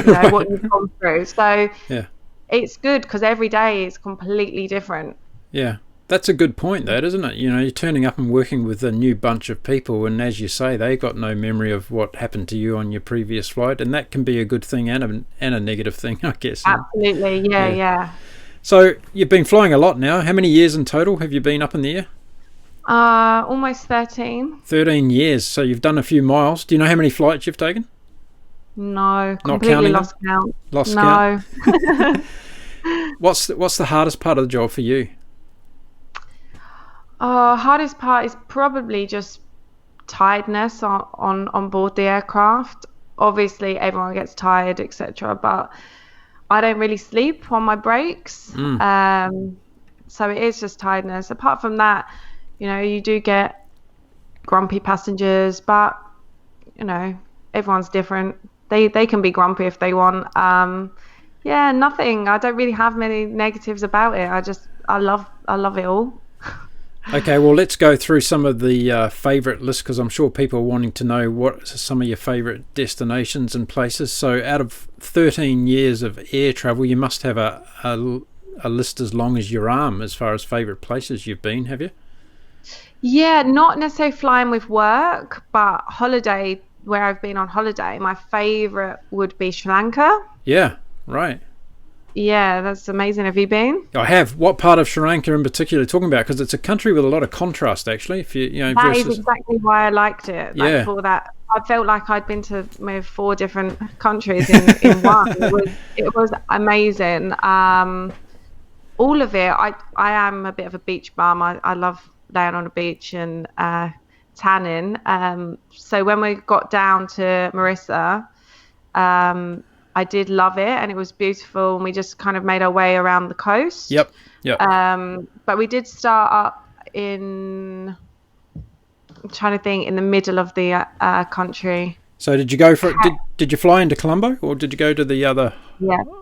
S1: Right.
S2: what you've gone through. So
S1: yeah,
S2: it's good because every day is completely different.
S1: Yeah, that's a good point, that, isn't it? You're turning up and working with a new bunch of people, and as you say, they got no memory of what happened to you on your previous flight, and that can be a good thing and a negative thing, I guess.
S2: Absolutely, yeah.
S1: So you've been flying a lot now. How many years in total have you been up in the air?
S2: Almost 13.
S1: 13 years. So you've done a few miles. Do you know how many flights you've taken?
S2: No,
S1: Not
S2: completely
S1: counting
S2: lost count.
S1: Lost
S2: No.
S1: count? What's the hardest part of the job for you?
S2: Hardest part is probably just tiredness on board the aircraft. Obviously, everyone gets tired, etc. But I don't really sleep on my breaks. So it is just tiredness. Apart from that, you do get grumpy passengers, but everyone's different. They can be grumpy if they want. Nothing. I don't really have many negatives about it. I love it all.
S1: Okay, well, let's go through some of the favourite lists, because I'm sure people are wanting to know what are some of your favourite destinations and places. So out of 13 years of air travel, you must have a list as long as your arm as far as favourite places you've been, have you?
S2: Yeah, not necessarily flying with work, but holiday, where I've been on holiday, my favourite would be Sri Lanka.
S1: Yeah, right.
S2: Yeah, that's amazing. Have you been?
S1: I have. What part of Sri Lanka in particular talking about? Because it's a country with a lot of contrast, actually. If
S2: that is exactly why I liked it.
S1: Yeah.
S2: For that, I felt like I'd been to maybe 4 different countries in one. It was amazing. All of it. I am a bit of a beach bum. I love laying on a beach and tanning. So when we got down to Marissa, I did love it, and it was beautiful, and we just kind of made our way around the coast.
S1: Yep.
S2: But we did start up I'm trying to think, in the middle of the country.
S1: So did you go for did you fly into Colombo, or did you go to the other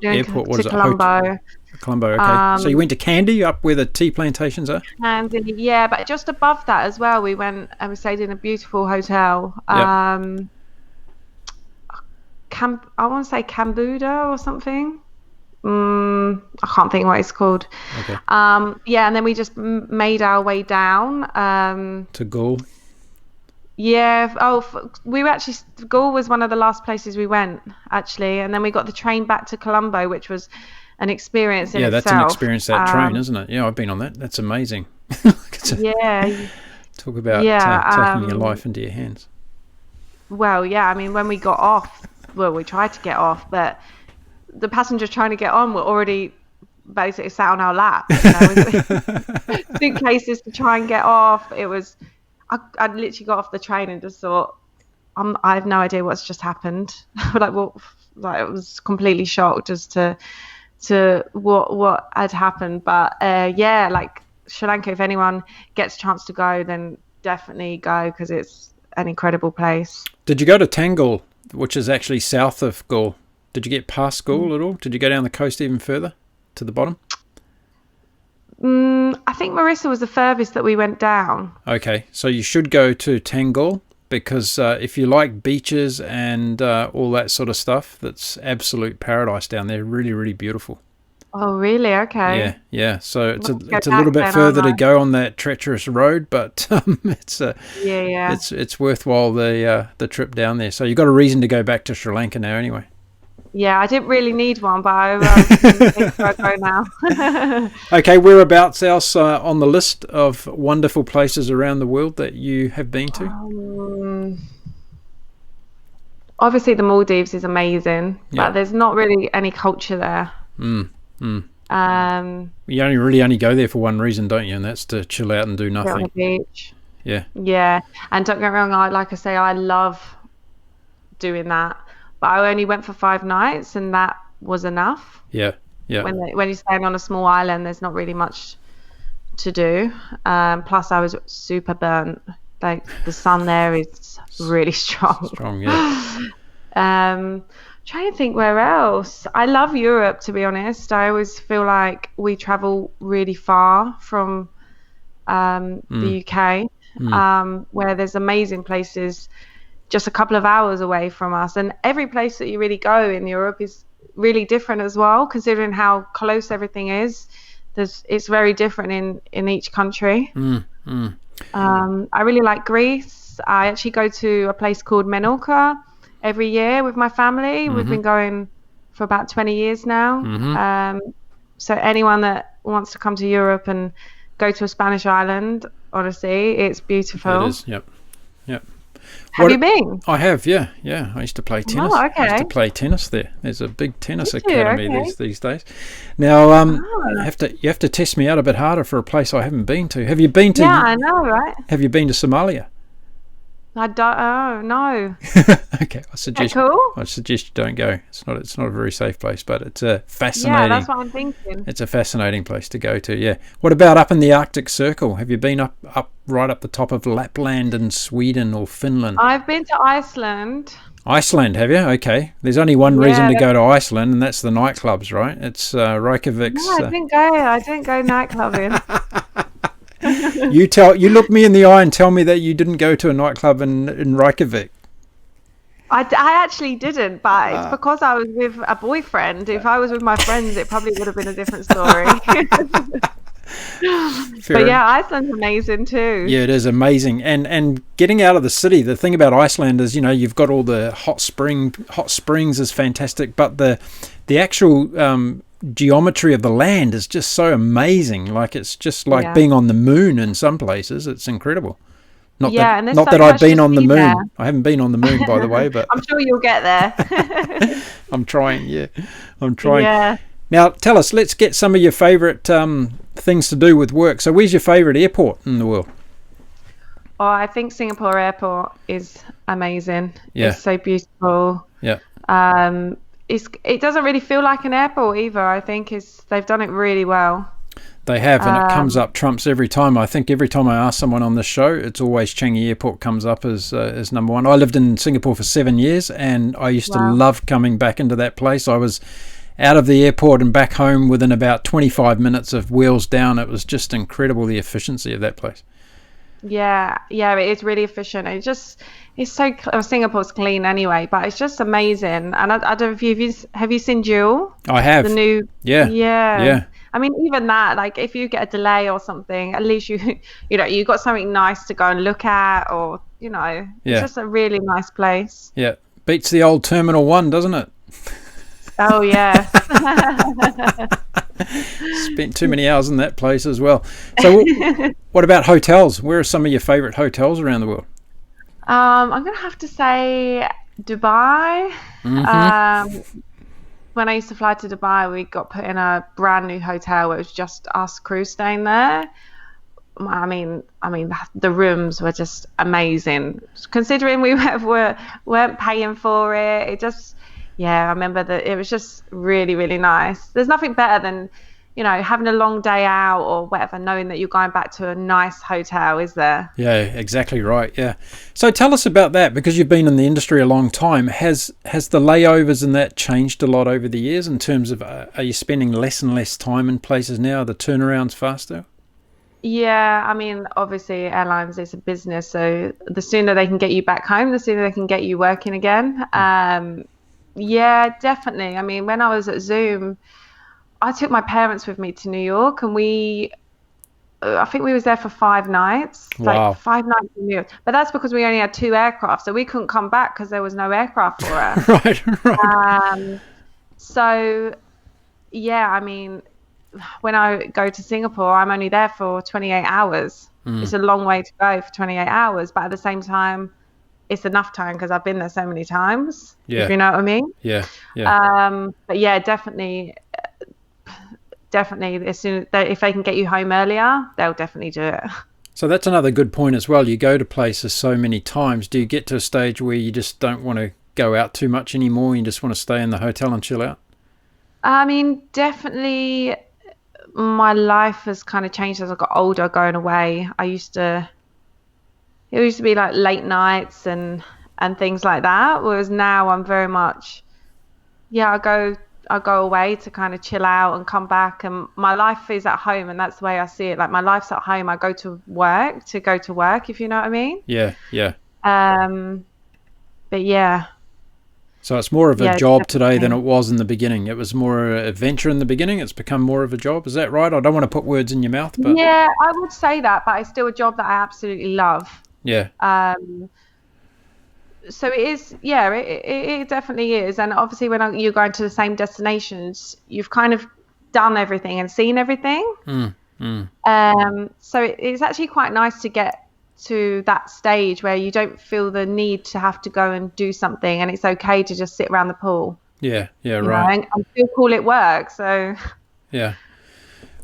S1: airport? What is it?
S2: Colombo.
S1: Colombo, okay. So you went to Kandy, up where the tea plantations are?
S2: Kandy, yeah, but just above that as well, we went and we stayed in a beautiful hotel.
S1: Yep.
S2: I want to say Cambodia or something. I can't think what it's called.
S1: Okay.
S2: And then we just made our way down.
S1: To Gaul?
S2: Yeah. Oh, we were actually, Gaul was one of the last places we went, actually. And then we got the train back to Colombo, which was an experience in
S1: Yeah, that's an
S2: itself.
S1: experience, that train, isn't it? Yeah, I've been on that. That's amazing.
S2: Yeah.
S1: Talk about
S2: Yeah.
S1: taking your life into your hands.
S2: Well, yeah. I mean, when we got off, well, we tried to get off, but the passengers trying to get on were already basically sat on our lap, suitcases to try and get off. It was, I literally got off the train and just thought, I have no idea what's just happened. Like, well, like, I was completely shocked as to what had happened. But yeah, like Sri Lanka, if anyone gets a chance to go, then definitely go, because it's an incredible place.
S1: Did you go to Tangal, which is actually south of Gaul? Did you get past Gaul at all? Did you go down the coast even further to the bottom?
S2: I think Marissa was the furthest that we went down.
S1: Okay, so you should go to Tangal, because if you like beaches and all that sort of stuff, that's absolute paradise down there. Really, really beautiful.
S2: Oh, really? Okay.
S1: Yeah. So it's a
S2: Let's go
S1: little
S2: back
S1: bit
S2: then,
S1: further to
S2: aren't I?
S1: go on that treacherous road, but
S2: Yeah.
S1: it's worthwhile the trip down there. So you've got a reason to go back to Sri Lanka now, anyway.
S2: Yeah, I didn't really need one, but I think where I go now.
S1: Okay, whereabouts else on the list of wonderful places around the world that you have been to?
S2: Obviously, the Maldives is amazing,
S1: Yeah.
S2: but there's not really any culture there.
S1: You
S2: Sit
S1: only go there for one reason, don't you? And that's to chill out and do
S2: on the
S1: nothing.
S2: beach.
S1: Yeah.
S2: Yeah, and don't get me wrong, like I say, I love doing that, but I only went for 5 nights, and that was enough.
S1: Yeah.
S2: When you're staying on a small island, there's not really much to do. Plus, I was super burnt. Like, the sun there is really strong.
S1: Strong, yeah.
S2: Trying to think where else. I love Europe, to be honest. I always feel like we travel really far from the UK, where there's amazing places just a couple of hours away from us. And every place that you really go in Europe is really different as well, considering how close everything is. It's very different in each country. I really like Greece. I actually go to a place called Menorca every year with my family. We've been going for about 20 years now. So anyone that wants to come to Europe and go to a Spanish island, honestly, it's beautiful.
S1: It is, yep.
S2: Have you been?
S1: I have, yeah. I used to play tennis.
S2: Oh, okay.
S1: I used to play tennis there. There's a big tennis
S2: Did you?
S1: academy
S2: Okay.
S1: these days. Now, you have to test me out a bit harder for a place I haven't been to. Have you been to?
S2: Yeah, I know, right?
S1: Have you been to Somalia?
S2: I don't. Oh no.
S1: Okay, I suggest you don't go. It's not a very safe place, but it's a fascinating.
S2: Yeah, that's what I'm thinking.
S1: It's a fascinating place to go to. Yeah. What about up in the Arctic Circle? Have you been up right up the top of Lapland and Sweden or Finland?
S2: I've been to Iceland.
S1: Iceland, have you? Okay. There's only one reason to
S2: Yeah.
S1: go to Iceland, and that's the nightclubs, right? It's Reykjavik's.
S2: No, I didn't go nightclubbing.
S1: You look me in the eye and tell me that you didn't go to a nightclub in Reykjavik.
S2: I actually didn't, but it's because I was with a boyfriend. If I was with my friends, it probably would have been a different story. But yeah, Iceland's amazing too.
S1: Yeah, it is amazing. And getting out of the city, the thing about Iceland is, you've got all the hot springs is fantastic, but the actual geometry of the land is just so amazing. Like, it's just like being on the moon in some places. It's incredible. Not that I've been on the moon. There. I haven't been on the moon, by the way, but
S2: I'm sure you'll get there.
S1: I'm trying.
S2: Yeah.
S1: Now, tell us, let's get some of your favourite things to do with work. So where's your favourite airport in the world?
S2: Oh, I think Singapore Airport is amazing.
S1: Yeah.
S2: It's so beautiful.
S1: Yeah.
S2: It doesn't really feel like an airport either. I think they've done it really well.
S1: They have, and it comes up trumps every time. I think every time I ask someone on this show, it's always Changi Airport comes up as number one. I lived in Singapore for 7 years, and I used to love coming back into that place. I was out of the airport and back home within about 25 minutes of wheels down. It was just incredible, the efficiency of that place.
S2: Yeah, it is really efficient. It's so Singapore's clean anyway, but it's just amazing. And I don't know if have you seen Jewel?
S1: I have.
S2: The new
S1: yeah.
S2: I mean, even that, like, if you get a delay or something, at least you got something nice to go and look at, or it's just a really nice place.
S1: Yeah. Beats the old Terminal 1, doesn't it?
S2: Oh, yes.
S1: Spent too many hours in that place as well. So what about hotels? Where are some of your favourite hotels around the world?
S2: I'm going to have to say Dubai. When I used to fly to Dubai, we got put in a brand new hotel where it was just us crew staying there. I mean, the rooms were just amazing. Considering we weren't paying for it, I remember that it was just really, really nice. There's nothing better than, having a long day out or whatever, knowing that you're going back to a nice hotel, is there?
S1: Yeah, exactly right. Yeah. So tell us about that, because you've been in the industry a long time. Has the layovers and that changed a lot over the years in terms of, are you spending less and less time in places now? Are the turnarounds faster?
S2: Yeah, I mean, obviously airlines is a business, so the sooner they can get you back home, the sooner they can get you working again. Yeah, definitely. I mean, when I was at Zoom, I took my parents with me to New York, and I think we was there for 5 nights.
S1: Wow.
S2: Like 5 nights in New York. But that's because we only had 2 aircraft, so we couldn't come back because there was no aircraft for us.
S1: Right.
S2: So, yeah, I mean, when I go to Singapore, I'm only there for 28 hours. It's a long way to go for 28 hours, but at the same time, it's enough time because I've been there so many times.
S1: Yeah.
S2: If you know what I mean?
S1: Yeah.
S2: But yeah, definitely. As soon if they can get you home earlier, they'll definitely do it.
S1: So that's another good point as well. You go to places so many times. Do you get to a stage where you just don't want to go out too much anymore? You just want to stay in the hotel and chill out?
S2: I mean, definitely my life has kind of changed as I got older going away. It used to be like late nights and things like that, whereas now I'm very much, I go away to kind of chill out and come back, and my life is at home, and that's the way I see it. Like, my life's at home. I go to work, if you know what I mean.
S1: Yeah.
S2: But yeah.
S1: So it's more of a job today than
S2: definitely.
S1: it was in the beginning. It was more an adventure in the beginning. It's become more of a job. Is that right? I don't want to put words in your mouth, but
S2: Yeah, I would say that, but it's still a job that I absolutely love.
S1: yeah.
S2: So it is, it definitely is. And obviously when you're going to the same destinations, you've kind of done everything and seen everything. So it's actually quite nice to get to that stage where you don't feel the need to have to go and do something, and it's okay to just sit around the pool.
S1: Yeah,
S2: you
S1: right.
S2: know, and still call it work. So
S1: Yeah.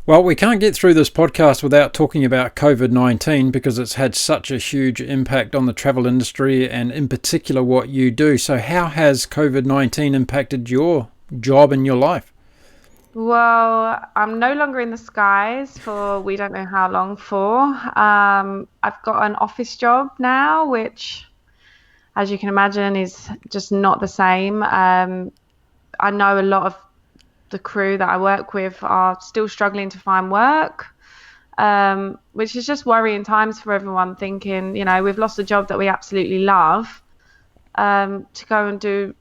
S1: Well, we can't get through this podcast without talking about COVID-19, because it's had such a huge impact on the travel industry, and in particular what you do. So how has COVID-19 impacted your job and your life?
S2: Well, I'm no longer in the skies for we don't know how long for. I've got an office job now, which, as you can imagine, is just not the same. I know a lot of the crew that I work with are still struggling to find work, which is just worrying times for everyone, thinking, we've lost a job that we absolutely love, to go and do,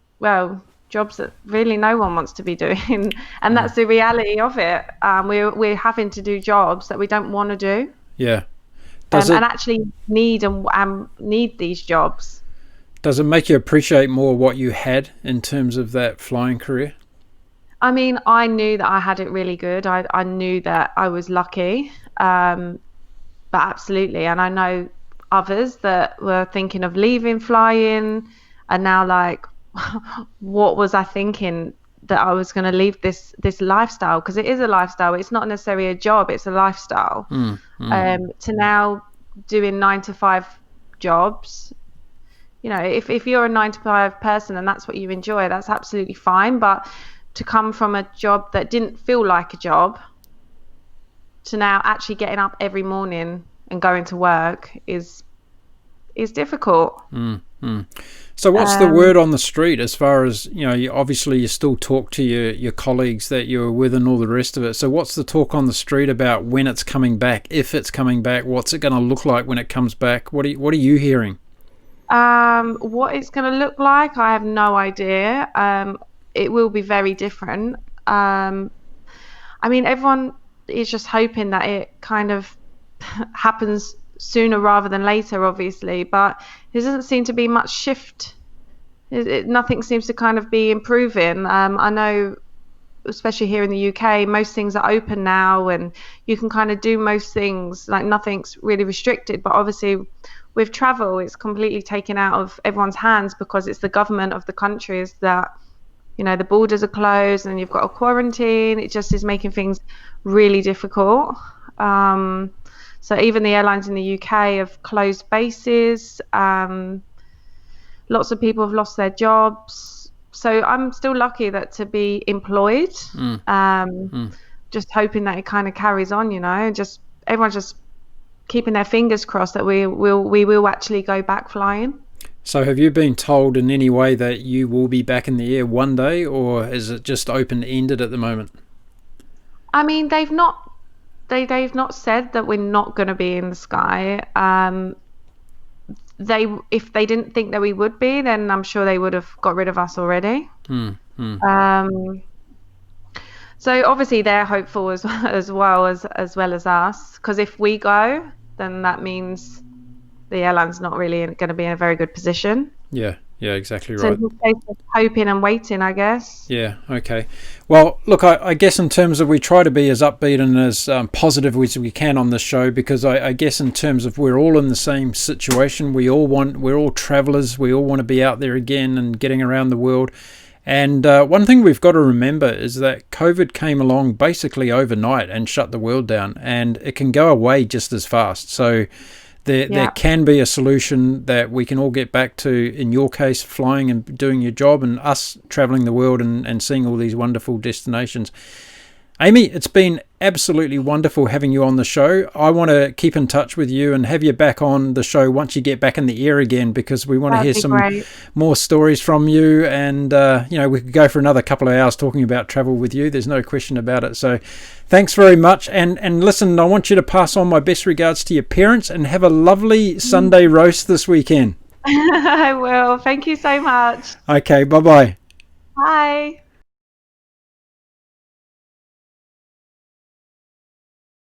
S2: jobs that really no one wants to be doing. And that's the reality of it. We're having to do jobs that we don't want to do.
S1: Yeah.
S2: And actually need these jobs.
S1: Does it make you appreciate more what you had in terms of that flying career?
S2: I mean, I knew that I had it really good. I knew that I was lucky, but absolutely. And I know others that were thinking of leaving flying and now like, what was I thinking that I was going to leave this lifestyle? Because it is a lifestyle. It's not necessarily a job. It's a lifestyle. To now doing 9-to-5 jobs. If you're a 9-to-5 person and that's what you enjoy, that's absolutely fine. But to come from a job that didn't feel like a job to now actually getting up every morning and going to work is difficult.
S1: So what's the word on the street as far as, obviously you still talk to your colleagues that you're with and all the rest of it. So what's the talk on the street about when it's coming back, if it's coming back, what's it going to look like when it comes back? What are you hearing?
S2: What it's going to look like, I have no idea. It will be very different. I mean, everyone is just hoping that it kind of happens sooner rather than later, obviously, but there doesn't seem to be much shift. Nothing seems to kind of be improving. I know, especially here in the UK, most things are open now and you can kind of do most things, like nothing's really restricted. But obviously with travel, it's completely taken out of everyone's hands because it's the government of the countries that, the borders are closed and you've got a quarantine. It just is making things really difficult. So even the airlines in the UK have closed bases. Lots of people have lost their jobs. So I'm still lucky to be employed. Just hoping that it kind of carries on, just everyone's just keeping their fingers crossed that we will actually go back flying.
S1: So have you been told in any way that you will be back in the air one day, or is it just open-ended at the moment?
S2: I mean, they've not said that we're not going to be in the sky. If they didn't think that we would be, then I'm sure they would have got rid of us already. So obviously they're hopeful as well as us, because if we go, then that means the airline's not really going to be in a very good position.
S1: Yeah, exactly right.
S2: So it's a case of hoping and waiting, I guess.
S1: Yeah, okay. Well, look, I guess in terms of, we try to be as upbeat and as positive as we can on this show, because I guess in terms of we're all in the same situation. We're all travellers. We all want to be out there again and getting around the world. And one thing we've got to remember is that COVID came along basically overnight and shut the world down, and it can go away just as fast. So there can be a solution that we can all get back to, in your case, flying and doing your job, and us travelling the world and seeing all these wonderful destinations. Aimee, it's been absolutely wonderful having you on the show. I want to keep in touch with you and have you back on the show once you get back in the air again, because we want to hear some more stories from you. And, we could go for another couple of hours talking about travel with you. There's no question about it. So thanks very much. And listen, I want you to pass on my best regards to your parents and have a lovely Sunday roast this weekend.
S2: I will. Thank you so much.
S1: Okay, bye-bye.
S2: Bye.